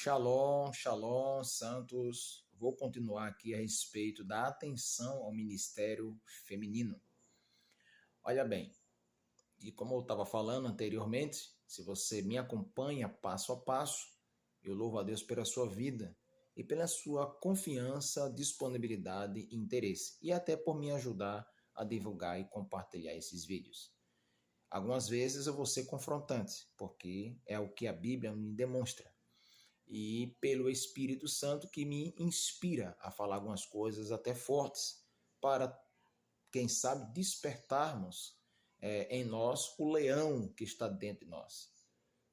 Shalom, shalom, santos. Vou continuar aqui a respeito da atenção ao ministério feminino. Olha bem, e como eu estava falando anteriormente, se você me acompanha passo a passo, eu louvo a Deus pela sua vida e pela sua confiança, disponibilidade e interesse, e até por me ajudar a divulgar e compartilhar esses vídeos. Algumas vezes eu vou ser confrontante, porque é o que a Bíblia me demonstra. E pelo Espírito Santo que me inspira a falar algumas coisas até fortes para, quem sabe, despertarmos em nós o leão que está dentro de nós,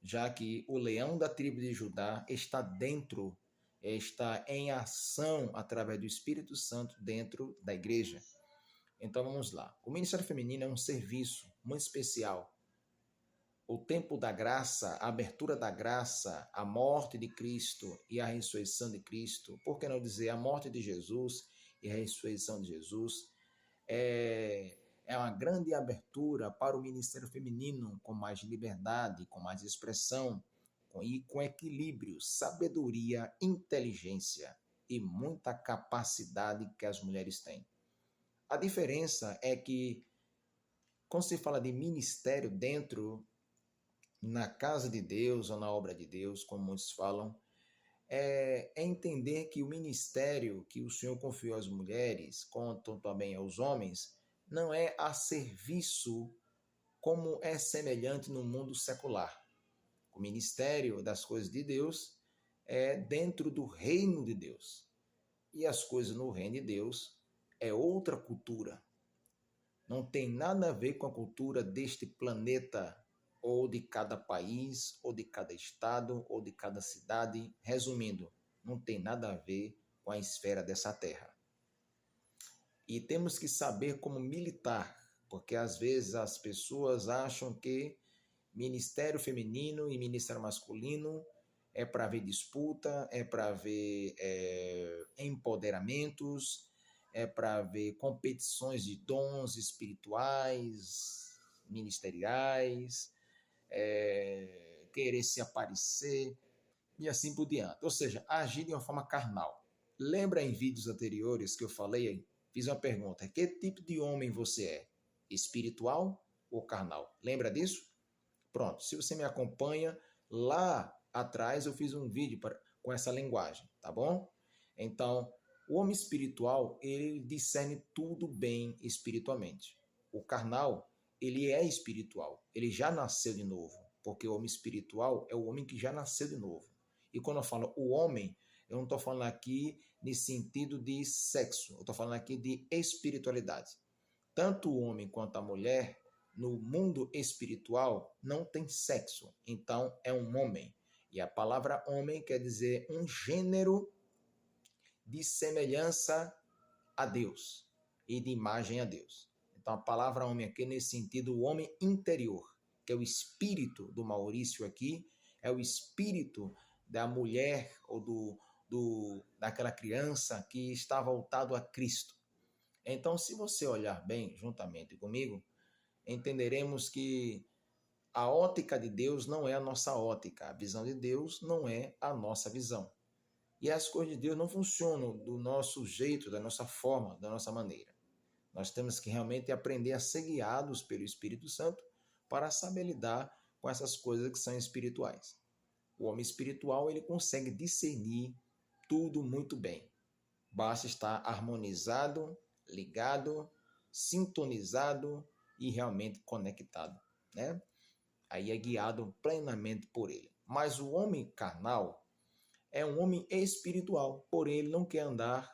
já que o leão da tribo de Judá está dentro, está em ação através do Espírito Santo dentro da igreja. Então vamos lá. O Ministério Feminino é um serviço muito especial. O tempo da graça, a abertura da graça, a morte de Cristo e a ressurreição de Cristo, por que não dizer a morte de Jesus e a ressurreição de Jesus, é uma grande abertura para o ministério feminino com mais liberdade, com mais expressão e com equilíbrio, sabedoria, inteligência e muita capacidade que as mulheres têm. A diferença é que, quando se fala de ministério dentro na casa de Deus ou na obra de Deus, como muitos falam, é entender que o ministério que o Senhor confiou às mulheres, quanto também aos homens, não é a serviço como é semelhante no mundo secular. O ministério das coisas de Deus é dentro do reino de Deus. E as coisas no reino de Deus é outra cultura. Não tem nada a ver com a cultura deste planeta, ou de cada país, ou de cada estado, ou de cada cidade. Resumindo, não tem nada a ver com a esfera dessa terra. E temos que saber como militar, porque às vezes as pessoas acham que ministério feminino e ministério masculino é para ver disputa, é para ver empoderamentos, é para ver competições de dons espirituais, ministeriais, querer se aparecer e assim por diante. Ou seja, agir de uma forma carnal. Lembra em vídeos anteriores que eu falei, fiz uma pergunta: que tipo de homem você é? Espiritual ou carnal? Lembra disso? Pronto, se você me acompanha, lá atrás eu fiz um vídeo com essa linguagem, tá bom? Então, o homem espiritual, ele discerne tudo bem espiritualmente. O carnal, ele é espiritual, ele já nasceu de novo, porque o homem espiritual é o homem que já nasceu de novo. E quando eu falo o homem, eu não estou falando aqui no sentido de sexo, eu estou falando aqui de espiritualidade. Tanto o homem quanto a mulher, no mundo espiritual, não tem sexo, então é um homem. E a palavra homem quer dizer um gênero de semelhança a Deus e de imagem a Deus. Então a palavra homem aqui nesse sentido, o homem interior, que é o espírito do Maurício aqui, é o espírito da mulher ou daquela criança que está voltado a Cristo. Então, se você olhar bem juntamente comigo, entenderemos que a ótica de Deus não é a nossa ótica, a visão de Deus não é a nossa visão. E as coisas de Deus não funcionam do nosso jeito, da nossa forma, da nossa maneira. Nós temos que realmente aprender a ser guiados pelo Espírito Santo para saber lidar com essas coisas que são espirituais. O homem espiritual, ele consegue discernir tudo muito bem. Basta estar harmonizado, ligado, sintonizado e realmente conectado, né? Aí é guiado plenamente por ele. Mas o homem carnal é um homem espiritual, porém ele não quer andar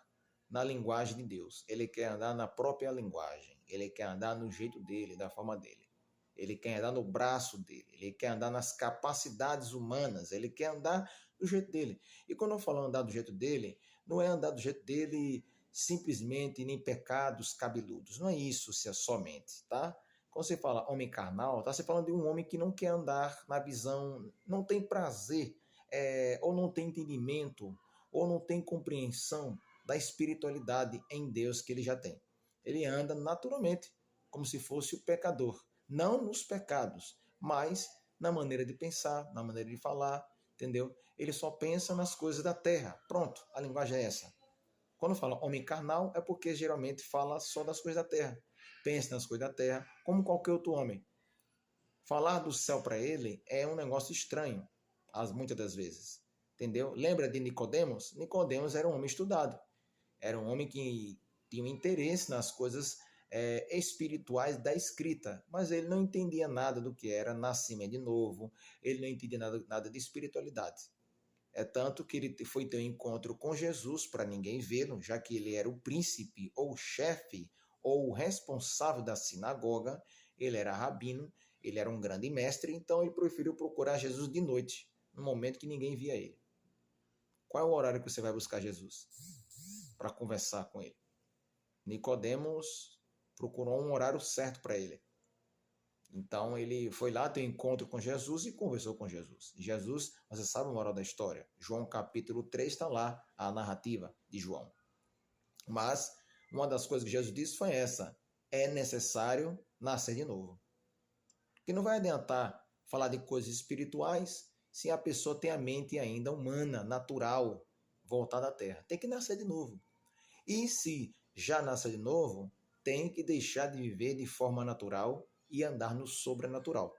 na linguagem de Deus. Ele quer andar na própria linguagem. Ele quer andar no jeito dele, da forma dele. Ele quer andar no braço dele. Ele quer andar nas capacidades humanas. Ele quer andar do jeito dele. E quando eu falo andar do jeito dele, não é andar do jeito dele simplesmente nem pecados cabeludos. Não é isso se é somente, tá? Quando você fala homem carnal, tá se falando de um homem que não quer andar na visão, não tem prazer, ou não tem entendimento, ou não tem compreensão da espiritualidade em Deus que ele já tem. Ele anda naturalmente, como se fosse o pecador. Não nos pecados, mas na maneira de pensar, na maneira de falar, entendeu? Ele só pensa nas coisas da terra. Pronto, a linguagem é essa. Quando fala homem carnal, é porque geralmente fala só das coisas da terra. Pensa nas coisas da terra, como qualquer outro homem. Falar do céu para ele é um negócio estranho, muitas das vezes. Entendeu? Lembra de Nicodemos? Nicodemos era um homem estudado. Era um homem que tinha um interesse nas coisas espirituais da escrita, mas ele não entendia nada do que era nascimento de novo, ele não entendia nada de espiritualidade. É tanto que ele foi ter um encontro com Jesus para ninguém vê-lo, já que ele era o príncipe ou o chefe ou o responsável da sinagoga, ele era rabino, ele era um grande mestre, então ele preferiu procurar Jesus de noite, no momento que ninguém via ele. Qual é o horário que você vai buscar Jesus para conversar com ele? Nicodemos procurou um horário certo para ele. Então ele foi lá ter um encontro com Jesus e conversou com Jesus. Jesus, você sabe a moral da história. João capítulo 3 está lá, a narrativa de João. Mas uma das coisas que Jesus disse foi essa: é necessário nascer de novo. Porque não vai adiantar falar de coisas espirituais se a pessoa tem a mente ainda humana, natural, voltada à terra. Tem que nascer de novo. E se já nasceu de novo, tem que deixar de viver de forma natural e andar no sobrenatural.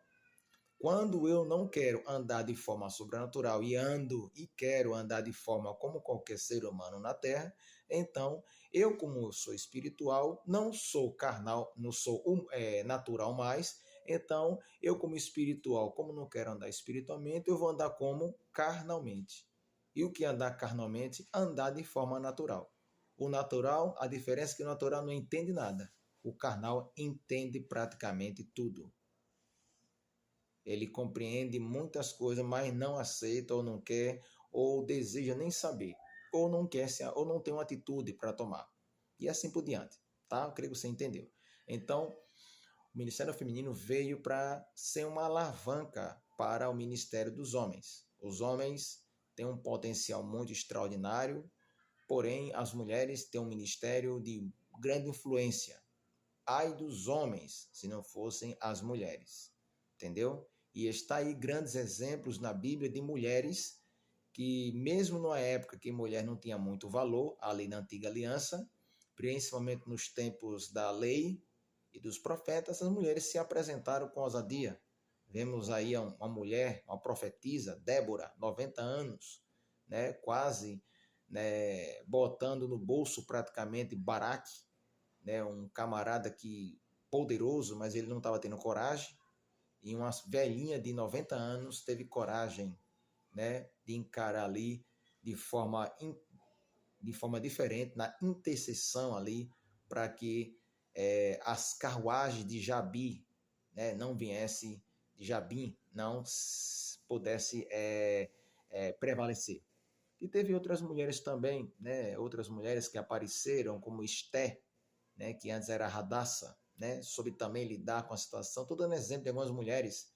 Quando eu não quero andar de forma sobrenatural e ando e quero andar de forma como qualquer ser humano na Terra, então eu, como sou espiritual, não sou carnal, não sou natural mais, então eu, como espiritual, como não quero andar espiritualmente, eu vou andar como carnalmente. E o que é andar carnalmente? Andar de forma natural. O natural, a diferença é que o natural não entende nada. O carnal entende praticamente tudo. Ele compreende muitas coisas, mas não aceita ou não quer, ou deseja nem saber, ou não quer, ou não tem uma atitude para tomar. E assim por diante, tá? Eu creio que você entendeu. Então, o Ministério Feminino veio para ser uma alavanca para o Ministério dos Homens. Os homens têm um potencial muito extraordinário, porém, as mulheres têm um ministério de grande influência. Ai dos homens, se não fossem as mulheres. Entendeu? E está aí grandes exemplos na Bíblia de mulheres que, mesmo numa época que mulher não tinha muito valor, ali na Antiga Aliança, principalmente nos tempos da lei e dos profetas, as mulheres se apresentaram com ousadia. Vemos aí uma mulher, uma profetisa, Débora, 90 anos, né, quase, né, botando no bolso praticamente Baraque, né, um camarada que poderoso, mas ele não estava tendo coragem, e uma velhinha de 90 anos teve coragem, né, de encarar ali de forma diferente, na intercessão ali, para que as carruagens de Jabi, né, não viesse de Jabim, não pudesse prevalecer. E teve outras mulheres também, né, outras mulheres que apareceram, como Esté, né, que antes era Radassa, né, soube também lidar com a situação. Estou dando exemplo de algumas mulheres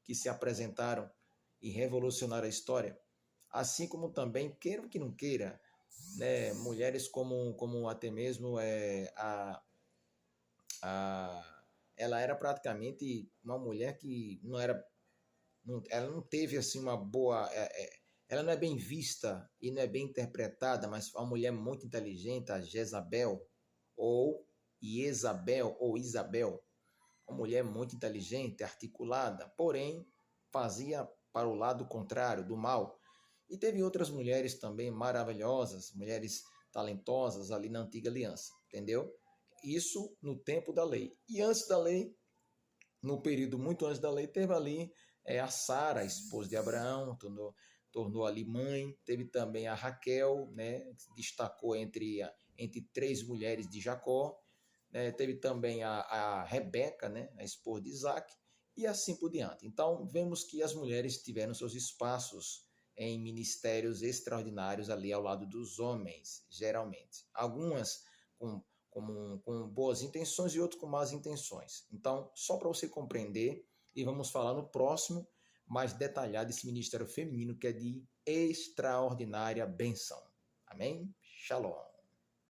que se apresentaram e revolucionaram a história. Assim como também, queira que não queira, né, mulheres como até mesmo ela era praticamente uma mulher que não era, ela não teve assim uma boa, ela não é bem vista e não é bem interpretada, mas uma mulher muito inteligente, a Jezabel, ou Isabel, uma mulher muito inteligente, articulada, porém fazia para o lado contrário, do mal. E teve outras mulheres também maravilhosas, mulheres talentosas ali na Antiga Aliança, entendeu? Isso no tempo da lei. E antes da lei, no período muito antes da lei, teve ali a Sara, a esposa de Abraão, tornou ali mãe. Teve também a Raquel, né, que se destacou entre três mulheres de Jacó. Teve também a Rebeca, né, a esposa de Isaac, e assim por diante. Então, vemos que as mulheres tiveram seus espaços em ministérios extraordinários ali ao lado dos homens, geralmente. Algumas com boas intenções e outras com más intenções. Então, só para você compreender, e vamos falar no próximo, mais detalhado, esse ministério feminino que é de extraordinária benção. Amém? Shalom.